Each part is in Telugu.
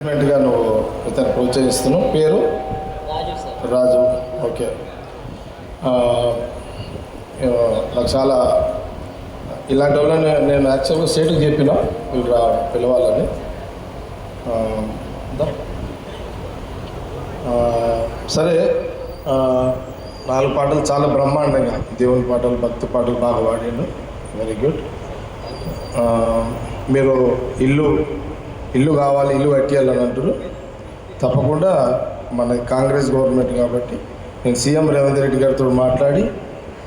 గా నువ్వు ఇతను ప్రోత్సహిస్తున్నావు. పేరు రాజు. ఓకే. నాకు చాలా ఇలాంటి వాళ్ళని నేను యాక్చువల్గా స్టేట్కి చెప్పిన వీళ్ళు పిలవాలని. సరే, 4 పాటలు చాలా బ్రహ్మాండంగా, దేవుని పాటలు, భక్తి పాటలు బాగా పాడిండు. Very good. మీరు ఇల్లు కావాలి, ఇల్లు కట్టేయాలని అంటారు. తప్పకుండా మన కాంగ్రెస్ గవర్నమెంట్ కాబట్టి నేను సీఎం రేవంత్ రెడ్డి గారితో మాట్లాడి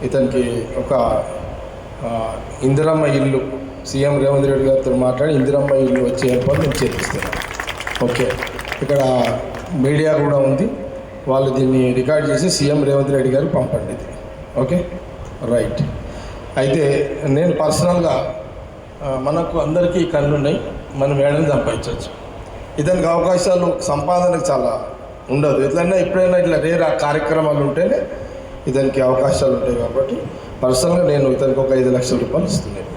ఇతనికి ఒక ఇందిరమ్మ ఇల్లు, సీఎం రేవంత్ రెడ్డి గారితో మాట్లాడి ఇందిరమ్మ ఇల్లు వచ్చే ఏర్పాటు నేను చేపిస్తాను. ఓకే. ఇక్కడ మీడియా కూడా ఉంది, వాళ్ళు దీన్ని రికార్డ్ చేసి సీఎం రేవంత్ రెడ్డి గారికి పంపండి. ఇది ఓకే, రైట్. అయితే నేను పర్సనల్గా మనకు అందరికీ కళ్ళు ఉన్నాయి, మనం ఏడని సంపాదించవచ్చు. ఇతనికి అవకాశాలు సంపాదనకు చాలా ఉండదు. ఎట్లన్నా ఎప్పుడైనా ఇట్లా రేర్ కార్యక్రమాలు ఉంటేనే ఇతనికి అవకాశాలు ఉంటాయి. కాబట్టి పర్సనల్గా నేను ఇతనికి ఒక 5 లక్షల రూపాయలు ఇస్తున్నాను.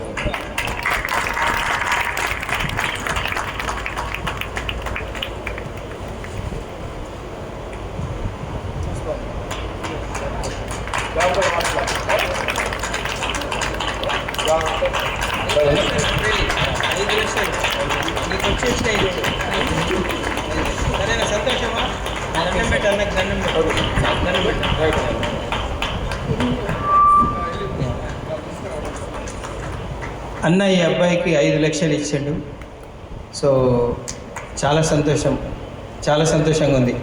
అన్న ఈ అబ్బాయికి 5 లక్షలు ఇచ్చాడు. సో చాలా సంతోషంగా ఉంది.